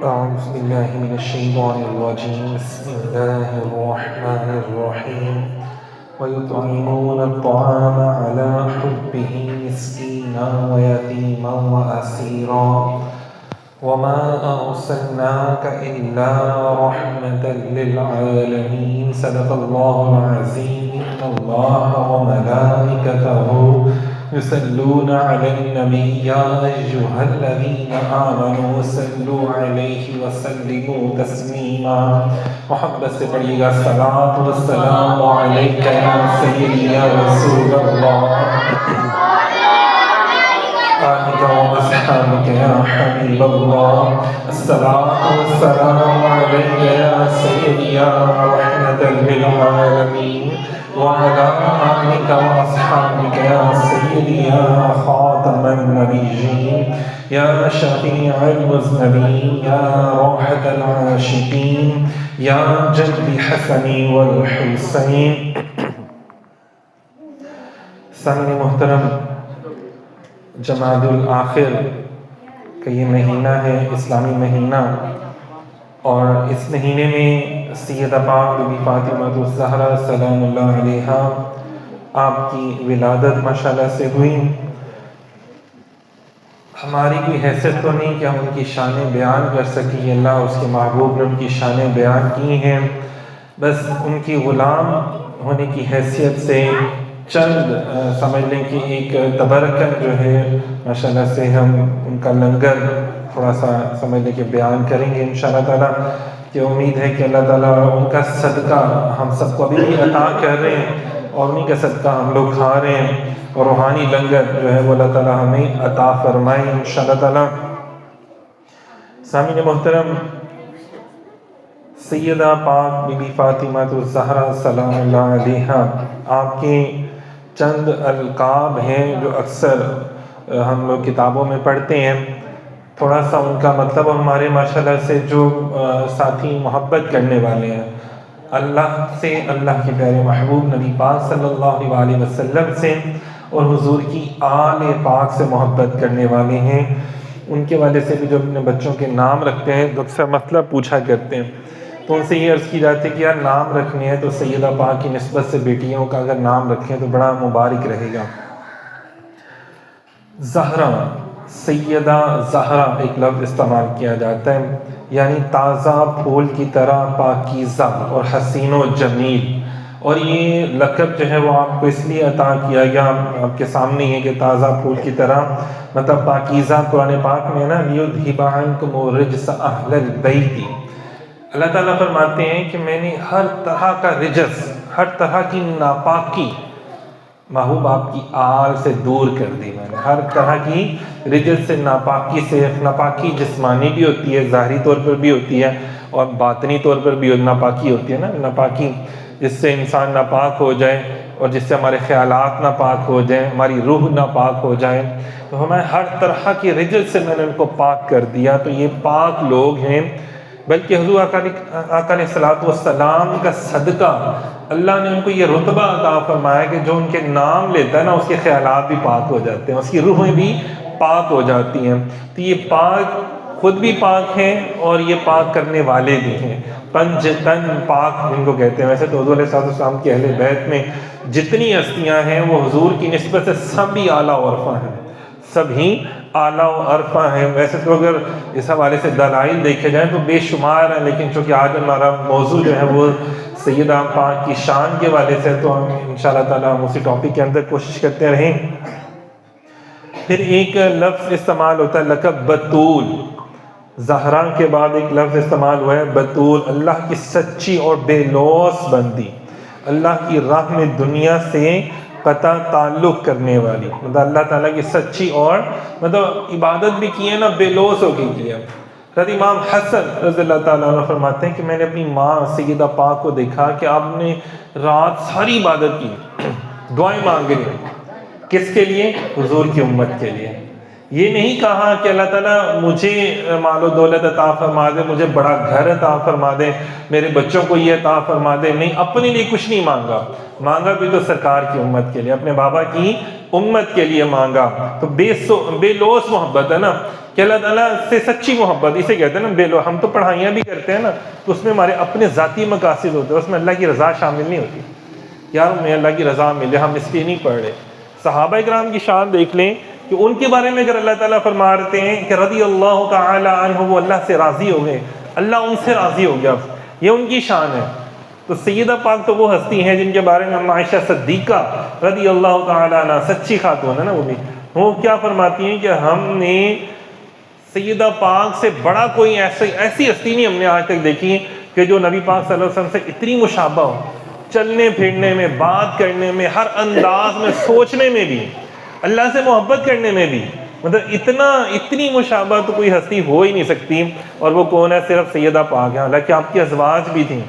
أعوذ بالله من الشيطان الرجيم. بسم الله الرحمن الرحيم. ويطعمون الطعام على حبه مسكينا ويتيما وأسيرا وما أرسلناك إلا رحمة للعالمين. صدق الله العظيم. إن الله وملائكته يصلون على النبي يا أيها الذين آمنوا صلوا عليه وسلموا تسليما. محبت سے پڑھیے گا الصلاۃ والسلام علیک یا سیدی یا رسول اللہ آلک واصحابک یا حبیب اللہ. الصلاۃ والسلام علیک یا سیدی یا رحمۃ للعالمین وعلى آلك وأصحابك يا سيدي يا خاتم النبيين يا شفيع المذنبين يا راحة العاشقين يا جد حسن والحسين. سامعین محترم، جمادی الآخر کا یہ مہینہ ہے، اسلامی مہینہ، اور اس مہینے میں سیدہ پاک بی بی فاطمہ الزہرا سلام اللہ علیہا آپ کی ولادت ماشاءاللہ سے ہوئی. ہماری کوئی حیثیت تو نہیں کہ ہم ان کی شانیں بیان کر سکیں، اللہ اس کے محبوب نے ان کی شانیں بیان کی ہیں. بس ان کی غلام ہونے کی حیثیت سے چند سمجھ لیں کہ ایک تبرکن جو ہے ماشاءاللہ سے ہم ان کا لنگر تھوڑا سا سمجھ لیں کہ بیان کریں گے انشاءاللہ تعالیٰ، کہ امید ہے کہ اللہ تعالیٰ ان کا صدقہ ہم سب کو ابھی بھی عطا کر رہے ہیں اور انہیں کا صدقہ ہم لوگ کھا رہے ہیں، اور روحانی لنگر جو ہے وہ اللہ تعالیٰ ہمیں عطا فرمائیں انشاءاللہ تعالیٰ. سامعین محترم، سیدہ پاک بی بی فاطمہ الزہرا سلام اللہ علیہا آپ کے چند القاب ہیں جو اکثر ہم لوگ کتابوں میں پڑھتے ہیں. تھوڑا سا ان کا مطلب ہمارے ماشاءاللہ سے جو ساتھی محبت کرنے والے ہیں اللہ سے، اللہ کے پیارے محبوب نبی پاک صلی اللہ علیہ وسلم سے اور حضور کی آل پاک سے محبت کرنے والے ہیں، ان کے والے سے بھی جو اپنے بچوں کے نام رکھتے ہیں تو اکثر مطلب پوچھا کرتے ہیں، تو ان سے یہ عرض کی جاتی ہے کہ یار نام رکھنے ہیں تو سیدہ پاک کی نسبت سے بیٹیوں کا اگر نام رکھیں تو بڑا مبارک رہے گا. زہرا، سیدہ زہرا ایک لفظ استعمال کیا جاتا ہے، یعنی تازہ پھول کی طرح پاکیزہ اور حسین و جمیل. اور یہ لقب جو ہے وہ آپ کو اس لیے عطا کیا گیا، آپ کے سامنے ہی ہے کہ تازہ پھول کی طرح مطلب پاکیزہ. قرآن پاک میں نا لیذھب عنکم الرجس اہل البیت، اللہ تعالیٰ فرماتے ہیں کہ میں نے ہر طرح کا رجس، ہر طرح کی ناپاکی محبوب آپ کی آل سے دور کر دی. میں نے ہر طرح کی رجس سے، ناپاکی سے، ناپاکی جسمانی بھی ہوتی ہے، ظاہری طور پر بھی ہوتی ہے اور باطنی طور پر بھی ناپاکی ہوتی ہے نا. ناپاکی جس سے انسان ناپاک ہو جائے اور جس سے ہمارے خیالات ناپاک ہو جائیں، ہماری روح ناپاک ہو جائے، تو ہمیں ہر طرح کی رجس سے میں نے ان کو پاک کر دیا. تو یہ پاک لوگ ہیں، بلکہ حضور آقا علیہ الصلوۃ والسلام کا صدقہ اللہ نے ان کو یہ رتبہ عطا فرمایا کہ جو ان کے نام لیتا ہے نا اس کے خیالات بھی پاک ہو جاتے ہیں، اس کی روحیں بھی پاک ہو جاتی ہیں. تو یہ پاک خود بھی پاک ہیں اور یہ پاک کرنے والے بھی ہیں. پنج تن پاک جن کو کہتے ہیں. ویسے تو حضور علیہ السلام کے اہل بیت میں جتنی ہستیاں ہیں وہ حضور کی نسبت سے سبھی اعلیٰ و عرفہ ہیں، سبھی اعلیٰ و عرفہ ہیں. ویسے تو اگر اس حوالے سے دلائل دیکھے جائیں تو بے شمار ہیں، لیکن چونکہ آج ہمارا موضوع جو ہے وہ سیدہ پاک کی شان کے والے سے، تو ہم انشاءاللہ تعالیٰ ہم اسی ٹاپک کے اندر کوشش کرتے رہیں. پھر ایک لفظ استعمال ہوتا ہے لقب بتول. زہرا کے بعد ایک لفظ استعمال ہوا ہے بتول، اللہ کی سچی اور بے لوث بندی، اللہ کی راہ میں دنیا سے قطع تعلق کرنے والی. مطلب اللہ تعالیٰ کی سچی اور مطلب عبادت بھی کی ہے نا، بے لوث ہو کے کی ہے. حضرت امام حسن رضی اللہ تعالیٰ عنہ فرماتے ہیں کہ میں نے اپنی ماں سیدہ پاک کو دیکھا کہ آپ نے رات ساری عبادت کی، دعائیں مانگ رہی ہیں. کس کے لیے؟ حضور کی امت کے لیے. یہ نہیں کہا کہ اللہ تعالیٰ مجھے مال و دولت عطا فرما دے، مجھے بڑا گھر عطا فرما دے، میرے بچوں کو یہ عطا فرما دے. نہیں، اپنے لیے کچھ نہیں مانگا، مانگا بھی تو سرکار کی امت کے لیے، اپنے بابا کی امت کے لیے مانگا. تو بے لوث محبت ہے نا. کہ اللہ تعالیٰ سے سچی محبت، اسے کہتے ہیں نا بے لو. ہم تو پڑھائیاں بھی کرتے ہیں نا، تو اس میں ہمارے اپنے ذاتی مقاصد ہوتے ہیں، اس میں اللہ کی رضا شامل نہیں ہوتی. یار ہمیں اللہ کی رضا ملے، ہم اس لیے نہیں پڑھ رہے. صحابہ کرام کی شان دیکھ لیں کہ ان کے بارے میں اگر اللہ تعالیٰ فرما رہتے ہیں کہ رضی اللہ تعالی عنہ، وہ اللہ سے راضی ہو گئے، اللہ ان سے راضی ہو گیا، یہ ان کی شان ہے. تو سیدہ پاک تو وہ ہستی ہیں جن کے بارے میں عائشہ صدیقہ رضی اللہ تعالی عنہ، سچی خاتون ہے نا وہ کیا فرماتی ہیں کہ ہم نے سیدہ پاک سے بڑا کوئی ایسی ہستی نہیں ہم نے آج تک دیکھی کہ جو نبی پاک صلی اللہ علیہ وسلم سے اتنی مشابہ ہو، چلنے پھرنے میں، بات کرنے میں، ہر انداز میں، سوچنے میں بھی، اللہ سے محبت کرنے میں بھی. مطلب اتنی مشابہ تو کوئی ہستی ہو ہی نہیں سکتی. اور وہ کون ہے؟ صرف سیدہ پاک ہے. حالانکہ آپ کی ازواج بھی تھیں،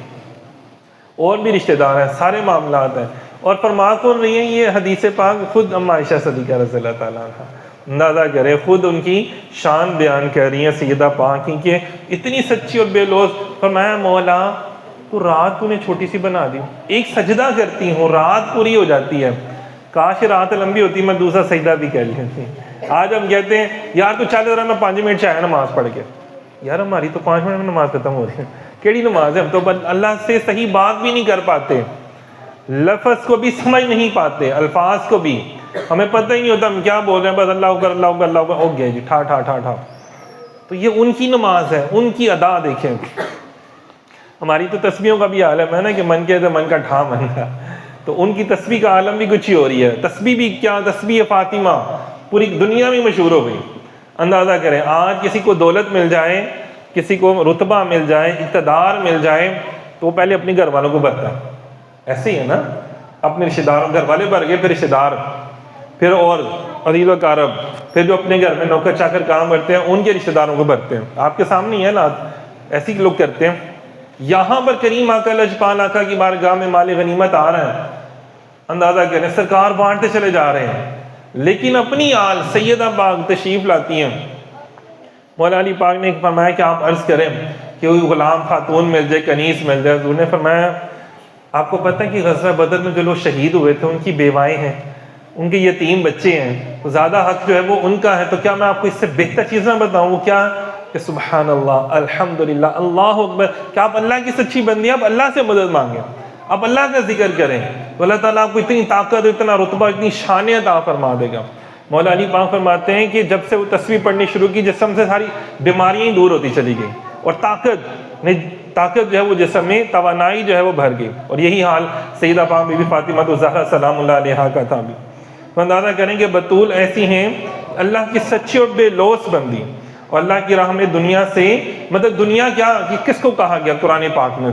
اور بھی رشتہ دار ہیں، سارے معاملات ہیں. اور فرما کون رہی ہیں؟ یہ حدیث پاک خود ام عائشہ صدیقہ رضی اللہ تعالیٰ عنہ. اندازہ کرے، خود ان کی شان بیان کر رہی ہیں سیدہ پاک کی کہ اتنی سچی اور بے لوث. فرمایا مولا تو رات تو نے چھوٹی سی بنا دی، ایک سجدہ کرتی ہوں رات پوری ہو جاتی ہے، کاش رات لمبی ہوتی میں دوسرا سجدہ بھی کر لیتی. آج ہم کہتے ہیں یار تو چل رہا میں 5 منٹ چاہے نماز پڑھ کے. یار ہماری تو 5 منٹ میں نماز ختم ہو رہی ہے، کیڑی نماز ہے؟ ہم تو اللہ سے صحیح بات بھی نہیں کر پاتے، لفظ کو بھی سمجھ نہیں پاتے، الفاظ کو بھی ہمیں پتہ ہی نہیں ہوتا ہم کیا بول رہے ہیں، بس اللہ اکبر اللہ اکبر اللہ اکبر ہو گیا جی، ٹھا ٹھا ٹھا ٹھا. تو یہ ان کی نماز ہے، ان کی ادا دیکھیں. ہماری تو تسبیحوں کا بھی عالم ہے نا کہ من کے تو من کا ٹھا من کا، تو ان کی تسبیح کا عالم بھی کچھ ہی ہو رہی ہے. تسبیح بھی کیا، تسبیح فاطمہ پوری دنیا میں مشہور ہو گئی. اندازہ کریں آج کسی کو دولت مل جائے، کسی کو رتبہ مل جائے، اقتدار مل جائے، تو وہ پہلے اپنے گھر والوں کو بھرتا ہے. ایسے ہی ہے نا، اپنے رشتہ داروں، گھر والے بھر گئے، پھر رشتہ دار، پھر اور عزیز و اقارب، پھر جو اپنے گھر میں نوکر چاکر کام کرتے ہیں ان کے رشتہ داروں کو بھرتے ہیں. آپ کے سامنے ہی ہے نا، ایسے ہی لوگ کرتے ہیں. یہاں پر کریم آقا لجپال آقا کی بارگاہ میں مال غنیمت آ رہا ہے، اندازہ کریں سرکار بانٹتے چلے جا رہے ہیں، لیکن اپنی آل سیدہ پاک تشریف لاتی ہیں. مولا علی پاک نے فرمایا کہ آپ عرض کریں کہ کوئی غلام خاتون مل جائے، کنیز مل جائے. حضور نے فرمایا آپ کو پتہ ہے کہ غزوہ بدر میں جو لوگ شہید ہوئے تھے ان کی بیوائیں ہیں، ان کے یتیم بچے ہیں، تو زیادہ حق جو ہے وہ ان کا ہے. تو کیا میں آپ کو اس سے بہتر چیز نہ بتاؤں؟ وہ کیا کہ سبحان اللہ، الحمدللہ، اللہ اکبر. کہ آپ اللہ کی سچی بندی، آپ اللہ سے مدد مانگیں، آپ اللہ کا ذکر کریں، تو اللہ تعالیٰ آپ کو اتنی طاقت، اتنا رتبہ، اتنی شان عطا فرما دے گا. مولا علی پاک فرماتے ہیں کہ جب سے وہ تسبیح پڑھنی شروع کی، جسم سے ساری بیماریاں ہی دور ہوتی چلی گئیں، اور طاقت جو ہے وہ جسم میں، توانائی جو ہے وہ بھر گئی. اور یہی حال سیدہ پاک بی بی فاطمہ الزہرا سلام اللہ علیہا کا تھا بھی. تو اندازہ کریں کہ بطول ایسی ہیں اللہ کی سچی اور بے لوث بندی، اور اللہ کی راہ میں دنیا سے، مطلب دنیا کیا کہ کس کو کہا گیا قرآن پاک میں،